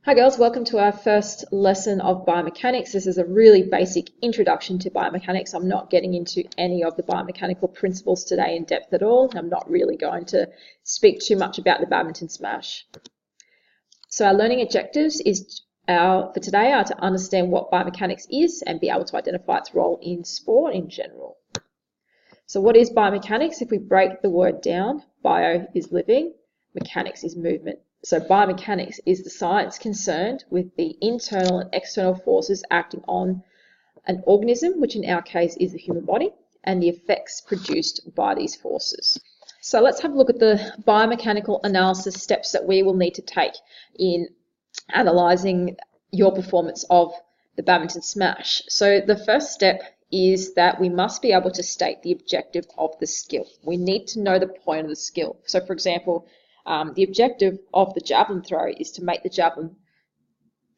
Hi girls, welcome to our first lesson of biomechanics. This is a really basic introduction to biomechanics. I'm not getting into any of the biomechanical principles today in depth at all. I'm not really going to speak too much about the badminton smash. So our learning objectives for today are to understand what biomechanics is and be able to identify its role in sport in general. So what is biomechanics? If we break the word down, bio is living, mechanics is movement. So biomechanics is the science concerned with the internal and external forces acting on an organism, which in our case is the human body, and the effects produced by these forces. So let's have a look at the biomechanical analysis steps that we will need to take in analysing your performance of the badminton smash. So the first step is that we must be able to state the objective of the skill. We need to know the point of the skill. So for example, the objective of the javelin throw is to make the javelin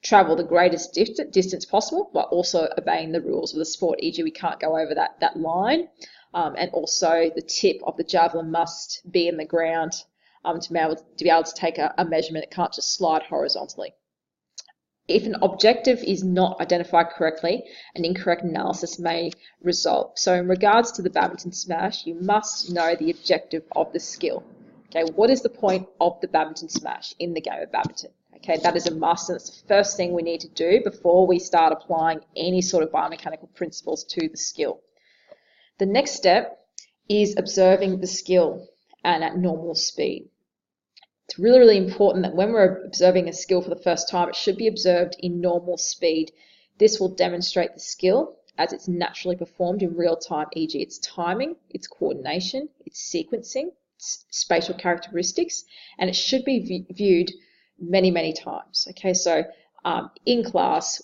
travel the greatest distance possible while also obeying the rules of the sport, e.g. we can't go over that line, and also the tip of the javelin must be in the ground to be able to take a measurement. It can't just slide horizontally. If an objective is not identified correctly, an incorrect analysis may result. So in regards to the badminton smash, you must know the objective of the skill. Okay, what is the point of the badminton smash in the game of badminton? Okay, that is a must, and it's the first thing we need to do before we start applying any sort of biomechanical principles to the skill. The next step is observing the skill and at normal speed. It's really, really important that when we're observing a skill for the first time, it should be observed in normal speed. This will demonstrate the skill as it's naturally performed in real time, e.g. its timing, its coordination, its sequencing, spatial characteristics, and it should be viewed many, many times. Okay, so in class,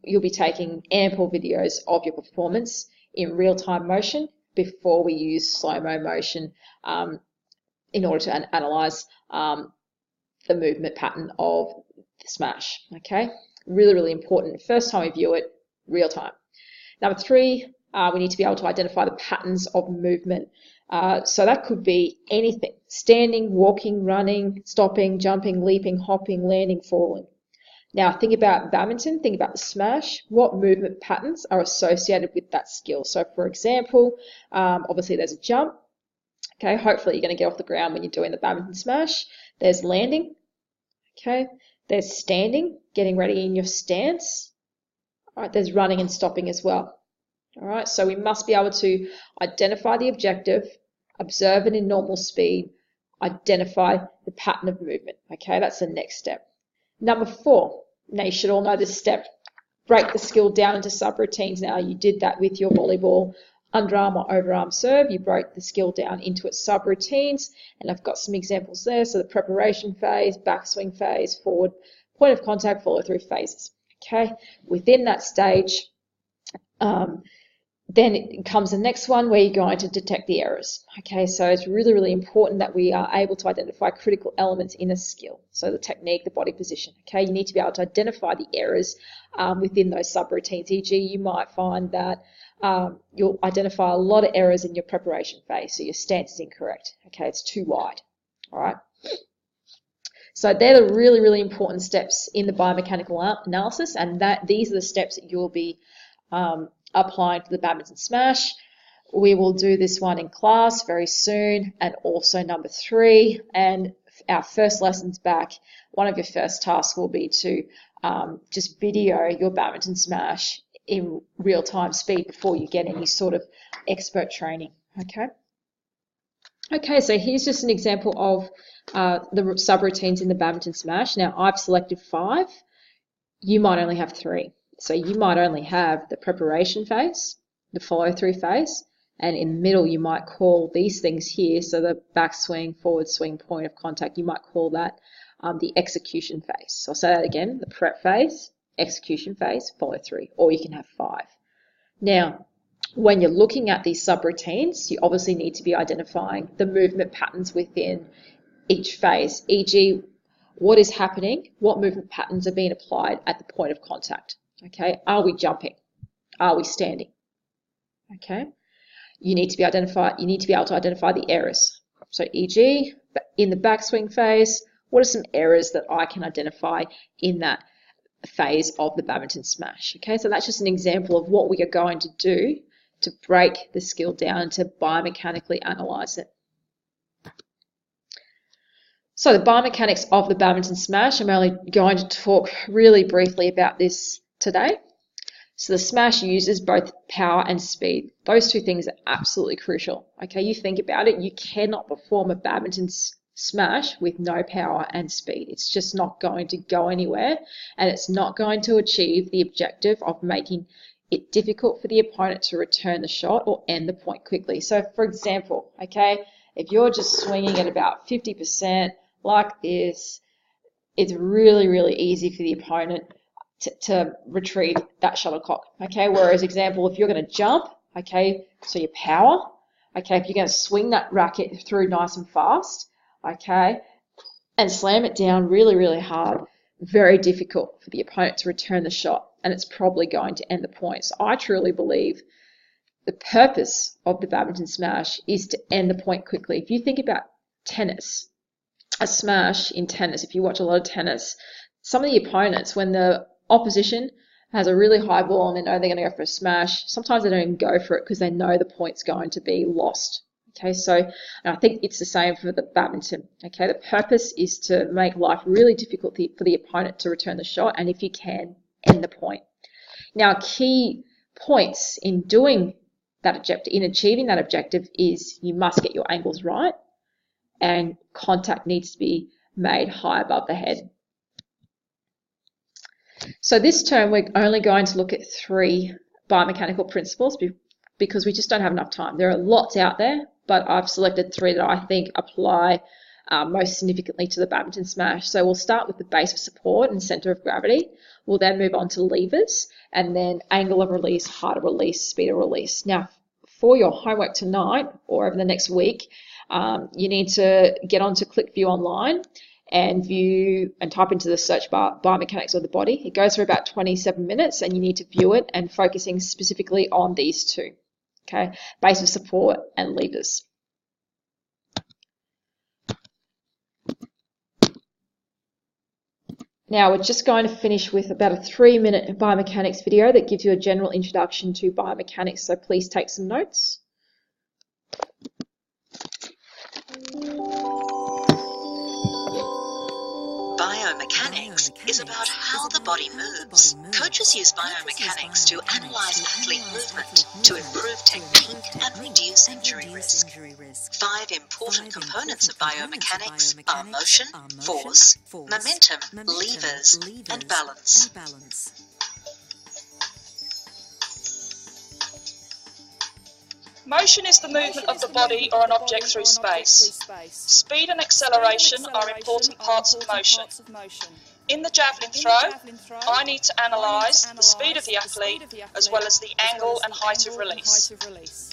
you'll be taking ample videos of your performance in real-time motion before we use slow-mo motion in order to analyze the movement pattern of the smash. Okay, really, really important. First time we view it, real time. Number three, we need to be able to identify the patterns of movement. So that could be anything: standing, walking, running, stopping, jumping, leaping, hopping, landing, falling. Now think about badminton, think about the smash. What movement patterns are associated with that skill? So for example, obviously there's a jump. Okay, hopefully you're going to get off the ground when you're doing the badminton smash. There's landing. Okay, there's standing, getting ready in your stance. All right, there's running and stopping as well. All right, so we must be able to identify the objective, observe it in normal speed, identify the pattern of movement. Okay, that's the next step. Number four, now you should all know this step, break the skill down into subroutines. Now you did that with your volleyball underarm or overarm serve. You broke the skill down into its subroutines, and I've got some examples there. So the preparation phase, backswing phase, forward, point of contact, follow through phases. Okay, within that stage, then it comes the next one where you're going to detect the errors. Okay, so it's really, really important that we are able to identify critical elements in a skill. So the technique, the body position. Okay, you need to be able to identify the errors within those subroutines. E.g., you might find that you'll identify a lot of errors in your preparation phase. So your stance is incorrect. Okay, it's too wide. All right. So they're the really, really important steps in the biomechanical analysis, and these are the steps that you'll be applying to the badminton smash. We will do this one in class very soon, and also number three, and our first lessons back, one of your first tasks will be to just video your badminton smash in real-time speed before you get any sort of expert training. Okay, so here's just an example of the subroutines in the badminton smash. Now I've selected 5. You might only have 3. So you might only have the preparation phase, the follow-through phase, and in the middle you might call these things here, so the backswing, forward swing, point of contact, you might call that the execution phase. So I'll say that again: the prep phase, execution phase, follow-through, or you can have 5. Now, when you're looking at these subroutines, you obviously need to be identifying the movement patterns within each phase, e.g. what is happening, what movement patterns are being applied at the point of contact. Okay, are we jumping? Are we standing? Okay, you need to be able to identify the errors. So e.g., in the backswing phase, What are some errors that I can identify in that phase of the badminton smash? Okay, so that's just an example of what we are going to do to break the skill down and to biomechanically analyze it. So the biomechanics of the badminton smash, I'm only going to talk really briefly about this today. So the smash uses both power and speed. Those two things are absolutely crucial. Okay, you think about it, you cannot perform a badminton smash with no power and speed. It's just not going to go anywhere, and it's not going to achieve the objective of making it difficult for the opponent to return the shot or end the point quickly. So for example, okay, if you're just swinging at about 50% like this, it's really, really easy for the opponent to retrieve that shuttlecock. Okay, whereas example, if you're going to jump, okay, so your power, okay, if you're going to swing that racket through nice and fast, okay, and slam it down really, really hard, very difficult for the opponent to return the shot, and it's probably going to end the point. So I truly believe the purpose of the badminton smash is to end the point quickly. If you think about tennis, a smash in tennis, if you watch a lot of tennis, some of the opponents, when the opposition has a really high ball and they know they're going to go for a smash, sometimes they don't even go for it because they know the point's going to be lost. Okay, so I think it's the same for the badminton. Okay, the purpose is to make life really difficult for the opponent to return the shot, and if you can, end the point. Now, key points in doing that objective, in achieving that objective, is you must get your angles right, and contact needs to be made high above the head. So this term, we're only going to look at 3 biomechanical principles because we just don't have enough time. There are lots out there, but I've selected 3 that I think apply most significantly to the badminton smash. So we'll start with the base of support and center of gravity. We'll then move on to levers, and then angle of release, height of release, speed of release. Now, for your homework tonight or over the next week, you need to get onto ClickView online and view and type into the search bar biomechanics of the body. It goes for about 27 minutes, and you need to view it and focusing specifically on these 2. Okay, base of support and levers. Now we're just going to finish with about a 3-minute biomechanics video that gives you a general introduction to biomechanics, so please take some notes. Biomechanics is about how the body moves. Coaches use biomechanics to analyze athlete movement, to improve technique and reduce injury risk. 5 important components of biomechanics are motion, force, momentum, levers, and balance. Motion is the movement of the body or an object through space. Speed and acceleration are important parts of motion. In the javelin throw, I need to analyse the speed of the athlete as well as the angle and height of release.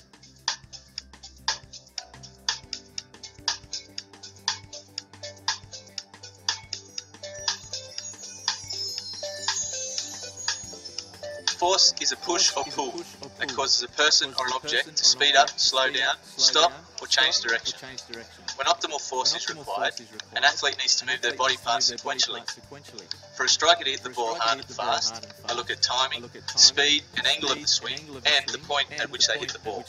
Force is a push or pull that causes a person or an object to speed up, slow down, stop, or change direction. When optimal force is required, an athlete needs to move their body parts sequentially. For a striker to hit the ball hard and fast, I look at timing, speed, and angle of the swing, and the point at which they hit the ball.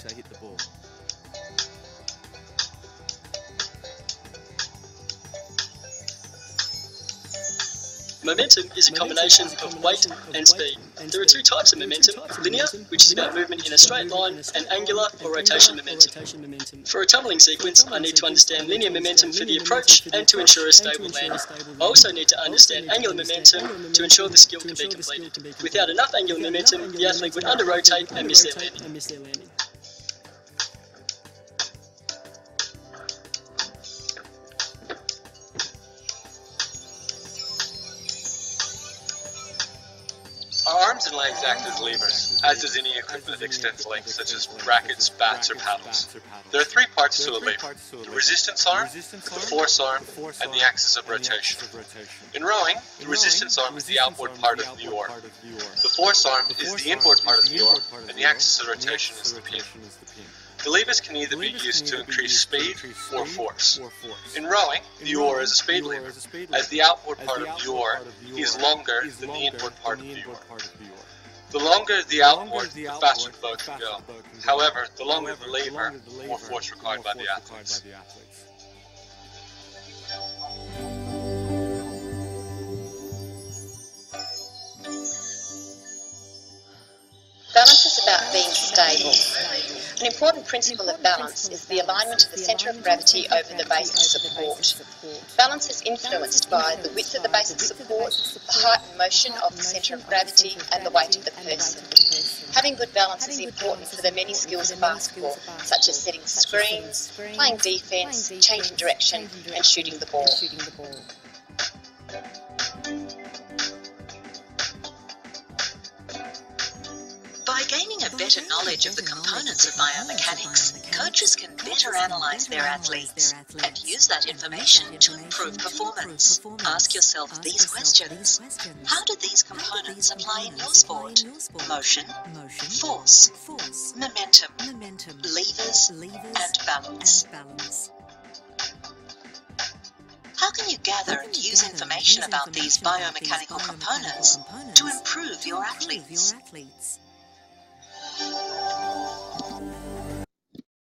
Momentum is a combination of weight and speed. There are 2 types of momentum: linear, which is about movement in a straight line, and angular or rotation momentum. For a tumbling sequence, I need to understand linear momentum for the approach and to ensure a stable landing. I also need to understand angular momentum to ensure the skill can be completed. Without enough angular momentum, the athlete would under-rotate and miss their landing. Our arms and legs act as levers, as does any equipment that extends length, such as rackets, bats, or paddles. There are 3 parts to a lever: the resistance arm, the force arm, and the axis of rotation. In rowing, the resistance arm is the outboard part of the oar. The force arm is the inboard part of the oar, and the axis of rotation is the pin. The levers can either be used to increase speed or force. In rowing, the oar is a speed lever, as the outward part of the oar is longer than the inward part of the oar. The longer the outward, the faster the boat can go. However, the longer the lever, the more force required by the athletes. Balance is about being stable. An important principle of balance is the alignment of the centre of gravity over the base of support. Balance is influenced by the width of the base of support, the height and motion of the centre of gravity, and the weight of the person. Having good balance is important for the many skills of basketball, such as setting screens, playing defence, changing direction, and shooting the ball. By gaining a better knowledge of the components of biomechanics, coaches can better analyse their athletes and use that information to improve performance. Ask yourself these questions. How do these components apply in your sport? Motion, force, momentum, levers, and balance. How can you gather and use information about these biomechanical components to improve your athletes?